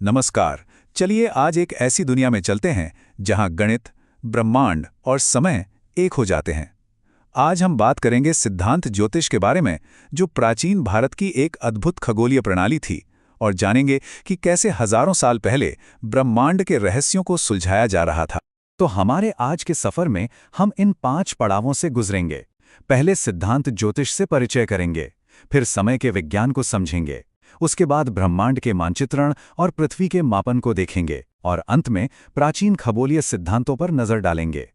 नमस्कार। चलिए आज एक ऐसी दुनिया में चलते हैं जहां गणित, ब्रह्मांड और समय एक हो जाते हैं। आज हम बात करेंगे सिद्धांत ज्योतिष के बारे में, जो प्राचीन भारत की एक अद्भुत खगोलीय प्रणाली थी, और जानेंगे कि कैसे हजारों साल पहले ब्रह्मांड के रहस्यों को सुलझाया जा रहा था। तो हमारे आज के सफर में हम इन 5 पड़ावों से गुजरेंगे। पहले सिद्धांत ज्योतिष से परिचय करेंगे, फिर समय के विज्ञान को समझेंगे, उसके बाद ब्रह्मांड के मानचित्रण और पृथ्वी के मापन को देखेंगे, और अंत में प्राचीन खगोलीय सिद्धांतों पर नजर डालेंगे।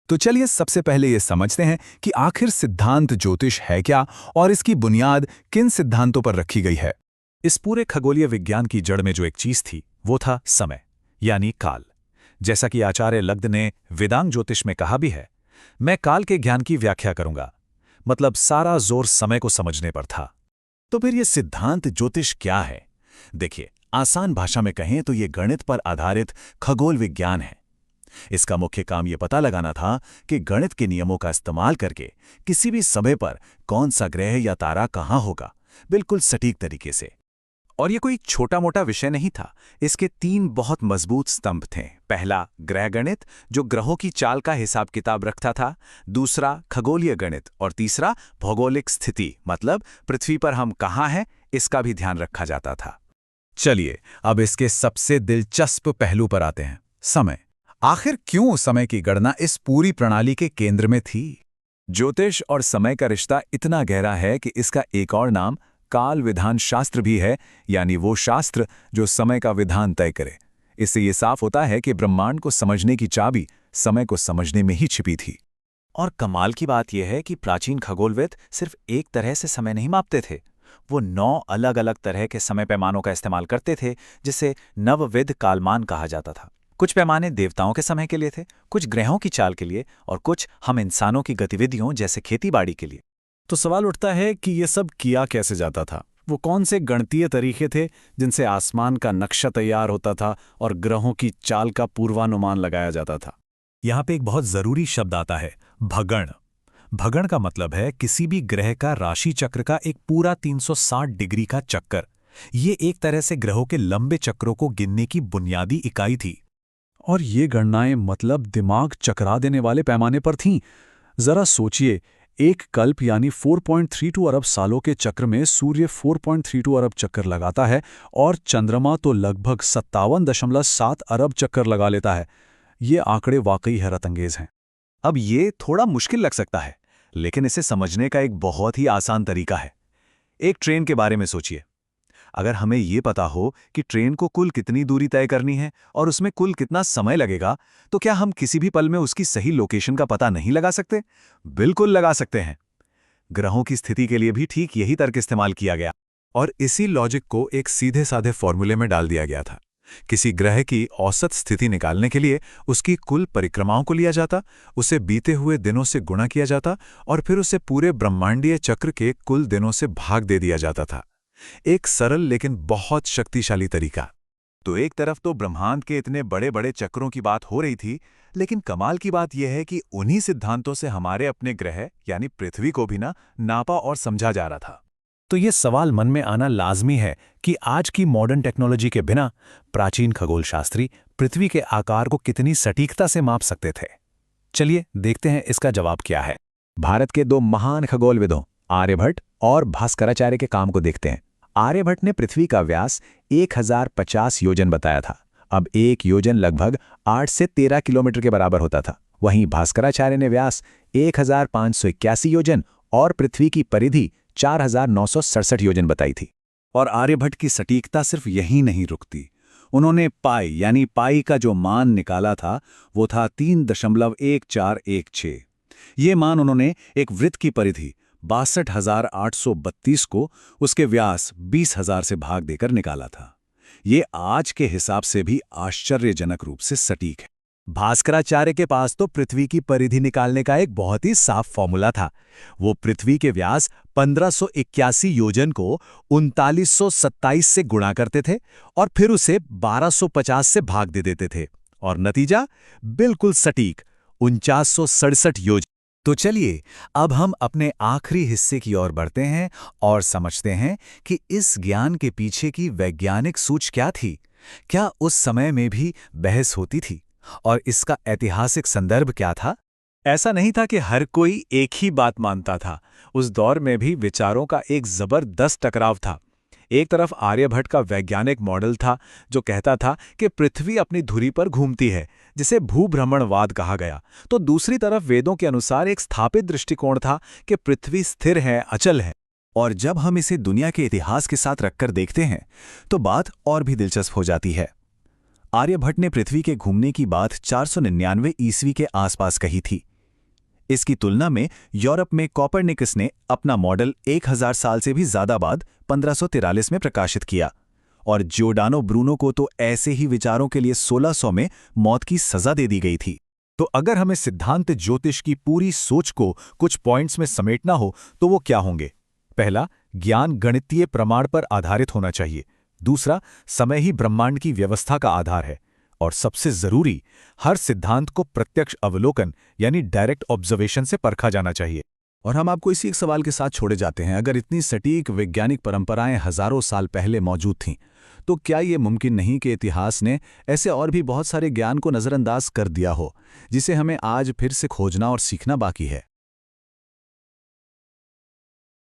तो चलिए सबसे पहले ये समझते हैं कि आखिर सिद्धांत ज्योतिष है क्या और इसकी बुनियाद किन सिद्धांतों पर रखी गई है। इस पूरे खगोलीय विज्ञान की जड़ में जो एक चीज थी वो था समय, यानी काल। जैसा कि आचार्य लग्न ने वेदांग ज्योतिष में कहा भी है, मैं काल के ज्ञान की व्याख्या करूंगा। मतलब सारा जोर समय को समझने पर था। तो फिर ये सिद्धांत ज्योतिष क्या है? देखिए, आसान भाषा में कहें तो ये गणित पर आधारित खगोल विज्ञान है। इसका मुख्य काम ये पता लगाना था कि गणित के नियमों का इस्तेमाल करके किसी भी समय पर कौन सा ग्रह या तारा कहाँ होगा, बिल्कुल सटीक तरीके से। और ये कोई छोटा मोटा विषय नहीं था। इसके 3 बहुत मजबूत स्तंभ थे। पहला ग्रह गणित, जो ग्रहों की चाल का हिसाब किताब रखता था। दूसरा खगोलीय गणित, और तीसरा भौगोलिक स्थिति, मतलब पृथ्वी पर हम कहाँ हैं, इसका भी ध्यान रखा जाता था। चलिए अब इसके सबसे दिलचस्प पहलू पर आते हैं, समय। आखिर क्यों समय की गणना इस पूरी प्रणाली के केंद्र में थी? ज्योतिष और समय का रिश्ता इतना गहरा है कि इसका एक और नाम काल विधान शास्त्र भी है, यानी वो शास्त्र जो समय का विधान तय करे। इससे ये साफ होता है कि ब्रह्मांड को समझने की चाबी समय को समझने में ही छिपी थी। और कमाल की बात यह है कि प्राचीन खगोलविद सिर्फ एक तरह से समय नहीं मापते थे। वो 9 अलग अलग तरह के समय पैमानों का इस्तेमाल करते थे, जिसे नवविध कालमान कहा जाता था। कुछ पैमाने देवताओं के समय के लिए थे, कुछ ग्रहों की चाल के लिए, और कुछ हम इंसानों की गतिविधियों जैसे खेतीबाड़ी के लिए। तो सवाल उठता है कि ये सब किया कैसे जाता था? वो कौन से गणितीय तरीके थे जिनसे आसमान का नक्शा तैयार होता था और ग्रहों की चाल का पूर्वानुमान लगाया जाता था? यहाँ पे एक बहुत जरूरी शब्द आता है, भगण। भगण का मतलब है किसी भी ग्रह का राशि चक्र का एक पूरा 360 डिग्री का चक्कर। ये एक तरह से ग्रहों के लंबे चक्रों को गिनने की बुनियादी इकाई थी। और ये गणनाएं मतलब दिमाग चकरा देने वाले पैमाने पर थीं। जरा सोचिए, एक कल्प यानी 4.32 अरब सालों के चक्र में सूर्य 4.32 अरब चक्कर लगाता है, और चंद्रमा तो लगभग 57.7 अरब चक्कर लगा लेता है। ये आंकड़े वाकई हैरतअंगेज हैं। अब ये थोड़ा मुश्किल लग सकता है, लेकिन इसे समझने का एक बहुत ही आसान तरीका है। एक ट्रेन के बारे में सोचिए। अगर हमें ये पता हो कि ट्रेन को कुल कितनी दूरी तय करनी है और उसमें कुल कितना समय लगेगा, तो क्या हम किसी भी पल में उसकी सही लोकेशन का पता नहीं लगा सकते? बिल्कुल लगा सकते हैं। ग्रहों की स्थिति के लिए भी ठीक यही तर्क इस्तेमाल किया गया, और इसी लॉजिक को एक सीधे साधे फॉर्मूले में डाल दिया गया था। किसी ग्रह की औसत स्थिति निकालने के लिए उसकी कुल परिक्रमाओं को लिया जाता, उसे बीते हुए दिनों से गुणा किया जाता, और फिर उसे पूरे ब्रह्मांडीय चक्र के कुल दिनों से भाग दे दिया जाता था। एक सरल लेकिन बहुत शक्तिशाली तरीका। तो एक तरफ तो ब्रह्मांड के इतने बड़े बड़े चक्रों की बात हो रही थी, लेकिन कमाल की बात यह है कि उन्हीं सिद्धांतों से हमारे अपने ग्रह यानी पृथ्वी को भी नापा और समझा जा रहा था। तो ये सवाल मन में आना लाजमी है कि आज की मॉडर्न टेक्नोलॉजी के बिना प्राचीन खगोलशास्त्री पृथ्वी के आकार को कितनी सटीकता से माप सकते थे। चलिए देखते हैं इसका जवाब क्या है। भारत के 2 महान खगोलविदों आर्यभट्ट और भास्कराचार्य के काम को देखते हैं। आर्यभट्ट ने पृथ्वी का व्यास 1050 योजन बताया था। अब 1 योजन लगभग 8 से 13 किलोमीटर के बराबर होता था। वहीं भास्कराचार्य ने व्यास 1581 योजन और पृथ्वी की परिधि 4967 योजन बताई थी। और आर्यभट्ट की सटीकता सिर्फ यहीं नहीं रुकती। उन्होंने पाई यानी पाई का जो मान निकाला था वो था 3.1416। ये मान उन्होंने एक वृत्त की परिधि 62,832 को उसके व्यास 20,000 से भाग देकर निकाला था। ये आज के हिसाब से भी आश्चर्यजनक रूप से सटीक है। भास्कराचार्य के पास तो पृथ्वी की परिधि निकालने का एक बहुत ही साफ फॉर्मूला था। वो पृथ्वी के व्यास 1581 योजन को 3927 से गुणा करते थे और फिर उसे 1250 से भाग दे देते थे, और नतीजा बिल्कुल सटीक 4967 योजन। तो चलिए अब हम अपने आखिरी हिस्से की ओर बढ़ते हैं और समझते हैं कि इस ज्ञान के पीछे की वैज्ञानिक सूझ क्या थी, क्या उस समय में भी बहस होती थी? और इसका ऐतिहासिक संदर्भ क्या था? ऐसा नहीं था कि हर कोई एक ही बात मानता था। उस दौर में भी विचारों का एक जबरदस्त टकराव था। एक तरफ आर्यभट्ट का वैज्ञानिक मॉडल था जो कहता था कि पृथ्वी अपनी धुरी पर घूमती है, जिसे भूभ्रमणवाद कहा गया। तो दूसरी तरफ वेदों के अनुसार एक स्थापित दृष्टिकोण था कि पृथ्वी स्थिर है, अचल है। और जब हम इसे दुनिया के इतिहास के साथ रखकर देखते हैं तो बात और भी दिलचस्प हो जाती है। आर्यभट्ट ने पृथ्वी के घूमने की बात 499 ईस्वी के आसपास कही थी। इसकी तुलना में यूरोप में कोपरनिकस ने अपना मॉडल 1000 साल से भी ज्यादा बाद 1543 में प्रकाशित किया, और जियोर्डानो ब्रूनो को तो ऐसे ही विचारों के लिए 1600 में मौत की सजा दे दी गई थी। तो अगर हमें सिद्धांत ज्योतिष की पूरी सोच को कुछ पॉइंट्स में समेटना हो तो वो क्या होंगे? पहला, ज्ञान गणितीय प्रमाण पर आधारित होना चाहिए। दूसरा, समय ही ब्रह्मांड की व्यवस्था का आधार है। और सबसे जरूरी, हर सिद्धांत को प्रत्यक्ष अवलोकन यानी डायरेक्ट ऑब्जर्वेशन से परखा जाना चाहिए। और हम आपको इसी एक सवाल के साथ छोड़े जाते हैं। अगर इतनी सटीक वैज्ञानिक परंपराएं हजारों साल पहले मौजूद थीं, तो क्या ये मुमकिन नहीं कि इतिहास ने ऐसे और भी बहुत सारे ज्ञान को नजरअंदाज कर दिया हो, जिसे हमें आज फिर से खोजना और सीखना बाकी है?